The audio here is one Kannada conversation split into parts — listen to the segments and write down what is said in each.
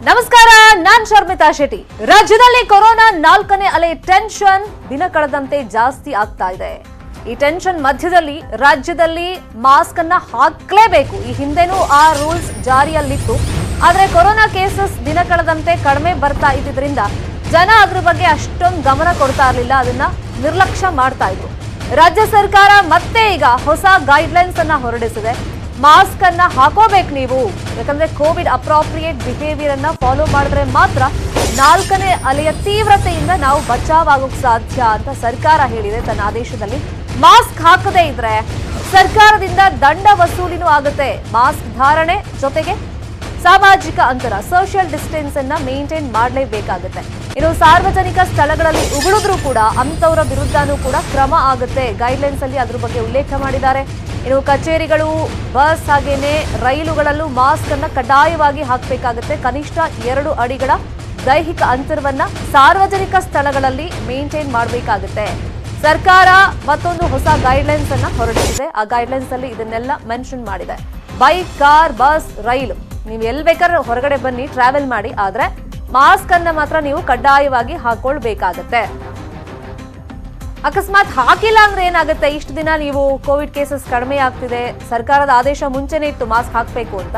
ನಮಸ್ಕಾರ, ನಾನ್ ಶರ್ಮಿತಾ ಶೆಟ್ಟಿ. ರಾಜ್ಯದಲ್ಲಿ ಕೊರೋನಾ 4ನೇ ಅಲೆ ಟೆನ್ಷನ್ ದಿನ ಕಳೆದಂತೆ ಜಾಸ್ತಿ ಆಗ್ತಾ ಇದೆ. ಈ ಟೆನ್ಷನ್ ಮಧ್ಯದಲ್ಲಿ ರಾಜ್ಯದಲ್ಲಿ ಮಾಸ್ಕ್ ಅನ್ನ ಹಾಕ್ಲೇಬೇಕು. ಈ ಹಿಂದೆನೂ ಆ ರೂಲ್ಸ್ ಜಾರಿಯಲ್ಲಿತ್ತು. ಆದ್ರೆ ಕೊರೋನಾ ಕೇಸಸ್ ದಿನ ಕಳೆದಂತೆ ಕಡಿಮೆ ಬರ್ತಾ ಇದ್ದಿದ್ರಿಂದ ಜನ ಅದ್ರ ಬಗ್ಗೆ ಅಷ್ಟೊಂದು ಗಮನ ಕೊಡ್ತಾ ಇರಲಿಲ್ಲ, ಅದನ್ನ ನಿರ್ಲಕ್ಷ್ಯ ಮಾಡ್ತಾ ಇದ್ರು. ರಾಜ್ಯ ಸರ್ಕಾರ ಮತ್ತೆ ಈಗ ಹೊಸ ಗೈಡ್ಲೈನ್ಸ್ ಅನ್ನ ಹೊರಡಿಸಿದೆ. ಮಾಸ್ಕ್ ಅನ್ನ ಹಾಕೋಬೇಕು ನೀವು, ಯಾಕಂದ್ರೆ ಕೋವಿಡ್ ಅಪ್ರಾಪ್ರಿಯೇಟ್ ಬಿಹೇವಿಯರ್ ಅನ್ನ ಫಾಲೋ ಮಾಡಿದ್ರೆ ಮಾತ್ರ 4ನೇ ಅಲೆಯ ತೀವ್ರತೆಯಿಂದ ನಾವು ಬಚಾವ್ ಆಗೋಕ್ ಸಾಧ್ಯ ಅಂತ ಸರ್ಕಾರ ಹೇಳಿದೆ ತನ್ನ ಆದೇಶದಲ್ಲಿ. ಮಾಸ್ಕ್ ಹಾಕದೇ ಇದ್ರೆ ಸರ್ಕಾರದಿಂದ ದಂಡ ವಸೂಲಿನೂ ಆಗುತ್ತೆ. ಮಾಸ್ಕ್ ಧಾರಣೆ ಜೊತೆಗೆ ಸಾಮಾಜಿಕ ಅಂತರ, ಸೋಷಿಯಲ್ ಡಿಸ್ಟೆನ್ಸ್ ಅನ್ನ ಮೇಂಟೈನ್ ಮಾಡಲೇಬೇಕಾಗುತ್ತೆ. ಇನ್ನು ಸಾರ್ವಜನಿಕ ಸ್ಥಳಗಳಲ್ಲಿ ಉಗುಳಿದ್ರೂ ಕೂಡ ಅಂತವರ ವಿರುದ್ಧನೂ ಕೂಡ ಕ್ರಮ ಆಗುತ್ತೆ. ಗೈಡ್ಲೈನ್ಸ್ ಅಲ್ಲಿ ಅದ್ರ ಬಗ್ಗೆ ಉಲ್ಲೇಖ ಮಾಡಿದ್ದಾರೆ. ಇನ್ನು ಕಚೇರಿಗಳು, ಬಸ್ ಹಾಗೇನೆ ರೈಲುಗಳಲ್ಲೂ ಮಾಸ್ಕ್ ಅನ್ನ ಕಡ್ಡಾಯವಾಗಿ ಹಾಕಬೇಕಾಗುತ್ತೆ. ಕನಿಷ್ಠ 2 ಅಡಿಗಳ ದೈಹಿಕ ಅಂತರವನ್ನ ಸಾರ್ವಜನಿಕ ಸ್ಥಳಗಳಲ್ಲಿ ಮೇಂಟೈನ್ ಮಾಡಬೇಕಾಗುತ್ತೆ. ಸರ್ಕಾರ ಮತ್ತೊಂದು ಹೊಸ ಗೈಡ್ಲೈನ್ಸ್ ಅನ್ನ ಹೊರಡಿಸಿದೆ. ಆ ಗೈಡ್ಲೈನ್ಸ್ ಅಲ್ಲಿ ಇದನ್ನೆಲ್ಲ ಮೆನ್ಷನ್ ಮಾಡಿದೆ. ಬೈಕ್, ಕಾರ್, ಬಸ್, ರೈಲು, ನೀವು ಎಲ್ಲಿ ಬೇಕಾದ್ರೆ ಹೊರಗಡೆ ಬನ್ನಿ, ಟ್ರಾವೆಲ್ ಮಾಡಿ, ಆದ್ರೆ ಮಾಸ್ಕ್ ಅನ್ನ ಮಾತ್ರ ನೀವು ಕಡ್ಡಾಯವಾಗಿ ಹಾಕೊಳ್ಬೇಕಾಗತ್ತೆ. ಅಕಸ್ಮಾತ್ ಹಾಕಿಲ್ಲ ಅಂದ್ರೆ ಏನಾಗುತ್ತೆ? ಇಷ್ಟು ದಿನ ನೀವು ಕೋವಿಡ್ ಕೇಸಸ್ ಕಡಿಮೆ ಆಗ್ತಿದೆ, ಸರ್ಕಾರದ ಆದೇಶ ಮುಂಚೆನೇ ಇತ್ತು ಮಾಸ್ಕ್ ಹಾಕಬೇಕು ಅಂತ,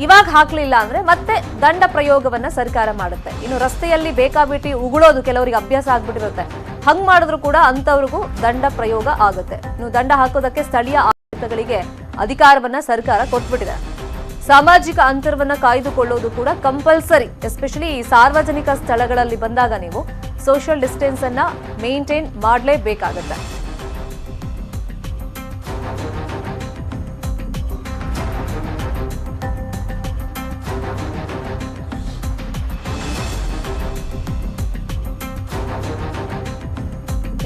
ಇವಾಗ ಹಾಕ್ಲಿಲ್ಲ ಅಂದ್ರೆ ಮತ್ತೆ ದಂಡ ಪ್ರಯೋಗವನ್ನ ಸರ್ಕಾರ ಮಾಡುತ್ತೆ. ಇನ್ನು ರಸ್ತೆಯಲ್ಲಿ ಬೇಕಾಬಿಟ್ಟಿ ಉಗುಳೋದು ಕೆಲವರಿಗೆ ಅಭ್ಯಾಸ ಆಗ್ಬಿಟ್ಟಿರುತ್ತೆ, ಹಂಗ್ ಮಾಡಿದ್ರು ಕೂಡ ಅಂತವ್ರಿಗೂ ದಂಡ ಪ್ರಯೋಗ ಆಗುತ್ತೆ. ಇನ್ನು ದಂಡ ಹಾಕೋದಕ್ಕೆ ಸ್ಥಳೀಯ ಆಡಳಿತಗಳಿಗೆ ಅಧಿಕಾರವನ್ನ ಸರ್ಕಾರ ಕೊಟ್ಬಿಟ್ಟಿದೆ. ಸಾಮಾಜಿಕ ಅಂತರವನ್ನ ಕಾಯ್ದುಕೊಳ್ಳೋದು ಕೂಡ ಕಂಪಲ್ಸರಿ. ಎಸ್ಪೆಷಲಿ ಈ ಸಾರ್ವಜನಿಕ ಸ್ಥಳಗಳಲ್ಲಿ ಬಂದಾಗ ನೀವು ಸೋಷಿಯಲ್ ಡಿಸ್ಟೆನ್ಸ್ ಅನ್ನ ಮೇಂಟೈನ್ ಮಾಡಲೇಬೇಕಾಗುತ್ತೆ.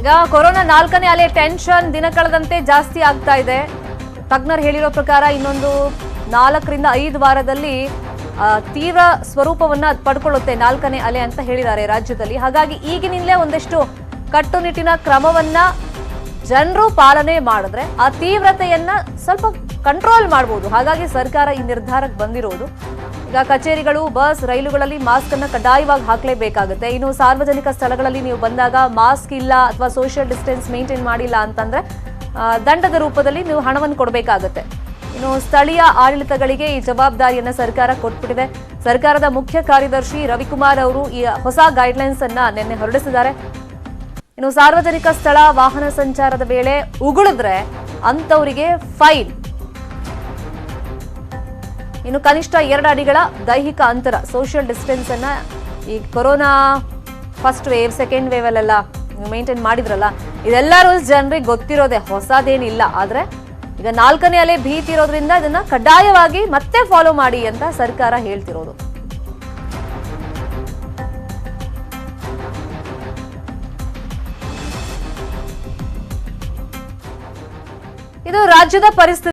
ಈಗ ಕೊರೋನಾ 4ನೇ ಅಲೆ ಟೆನ್ಷನ್ ದಿನ ಕಳೆದಂತೆ ಜಾಸ್ತಿ ಆಗ್ತಾ ಇದೆ. ತಜ್ಞರು ಹೇಳಿರೋ ಪ್ರಕಾರ ಇನ್ನೊಂದು 4 ರಿಂದ 5 ವಾರದಲ್ಲಿ ತೀವ್ರ ಸ್ವರೂಪವನ್ನ ಪಡ್ಕೊಳ್ಳುತ್ತೆ 4ನೇ ಅಲೆ ಅಂತ ಹೇಳಿದ್ದಾರೆ ರಾಜ್ಯದಲ್ಲಿ. ಹಾಗಾಗಿ ಈಗಿನಿಂದಲೇ ಒಂದಷ್ಟು ಕಟ್ಟುನಿಟ್ಟಿನ ಕ್ರಮವನ್ನ ಜನರು ಪಾಲನೆ ಮಾಡಿದ್ರೆ ಆ ತೀವ್ರತೆಯನ್ನ ಸ್ವಲ್ಪ ಕಂಟ್ರೋಲ್ ಮಾಡಬಹುದು. ಹಾಗಾಗಿ ಸರ್ಕಾರ ಈ ನಿರ್ಧಾರಕ್ಕೆ ಬಂದಿರೋದು. ಈಗ ಕಚೇರಿಗಳು, ಬಸ್, ರೈಲುಗಳಲ್ಲಿ ಮಾಸ್ಕ್ ಅನ್ನ ಕಡ್ಡಾಯವಾಗಿ ಹಾಕಲೇಬೇಕಾಗುತ್ತೆ. ಇನ್ನು ಸಾರ್ವಜನಿಕ ಸ್ಥಳಗಳಲ್ಲಿ ನೀವು ಬಂದಾಗ ಮಾಸ್ಕ್ ಇಲ್ಲ ಅಥವಾ ಸೋಷಿಯಲ್ ಡಿಸ್ಟೆನ್ಸ್ ಮೇಂಟೈನ್ ಮಾಡಿಲ್ಲ ಅಂತಂದ್ರೆ ದಂಡದ ರೂಪದಲ್ಲಿ ನೀವು ಹಣವನ್ನು ಕೊಡಬೇಕಾಗುತ್ತೆ. ಇನ್ನು ಸ್ಥಳೀಯ ಆಡಳಿತಗಳಿಗೆ ಈ ಜವಾಬ್ದಾರಿಯನ್ನ ಸರ್ಕಾರ ಕೊಟ್ಬಿಟ್ಟಿದೆ. ಸರ್ಕಾರದ ಮುಖ್ಯ ಕಾರ್ಯದರ್ಶಿ ರವಿಕುಮಾರ್ ಅವರು ಈ ಹೊಸ ಗೈಡ್ಲೈನ್ಸ್ ಅನ್ನ ನಿನ್ನೆ ಹೊರಡಿಸಿದ್ದಾರೆ. ಇನ್ನು ಸಾರ್ವಜನಿಕ ಸ್ಥಳ, ವಾಹನ ಸಂಚಾರದ ವೇಳೆ ಉಗುಳಿದ್ರೆ ಅಂತವರಿಗೆ ಫೈನ್. ಇನ್ನು ಕನಿಷ್ಠ 2 ಅಡಿಗಳ ದೈಹಿಕ ಅಂತರ, ಸೋಷಿಯಲ್ ಡಿಸ್ಟೆನ್ಸ್ ಅನ್ನ ಈ corona first wave, second wave ಅಲ್ಲೆಲ್ಲ ಮೇಂಟೈನ್ ಮಾಡಿದ್ರಲ್ಲ, ಇದೆಲ್ಲ ರೂಲ್ಸ್ ಜನರಿಗೆ ಗೊತ್ತಿರೋದೆ, ಹೊಸದೇನಿಲ್ಲ. ಆದ್ರೆ ಈಗ 4ನೇ ಅಲೆ ಭೀತಿ ಇರೋದ್ರಿಂದ ಇದನ್ನ ಕಡ್ಡಾಯವಾಗಿ ಮತ್ತೆ ಫಾಲೋ ಮಾಡಿ ಅಂತ ಸರ್ಕಾರ ಹೇಳ್ತಿರೋದು. ಇದು ರಾಜ್ಯದ ಪರಿಸ್ಥಿತಿ.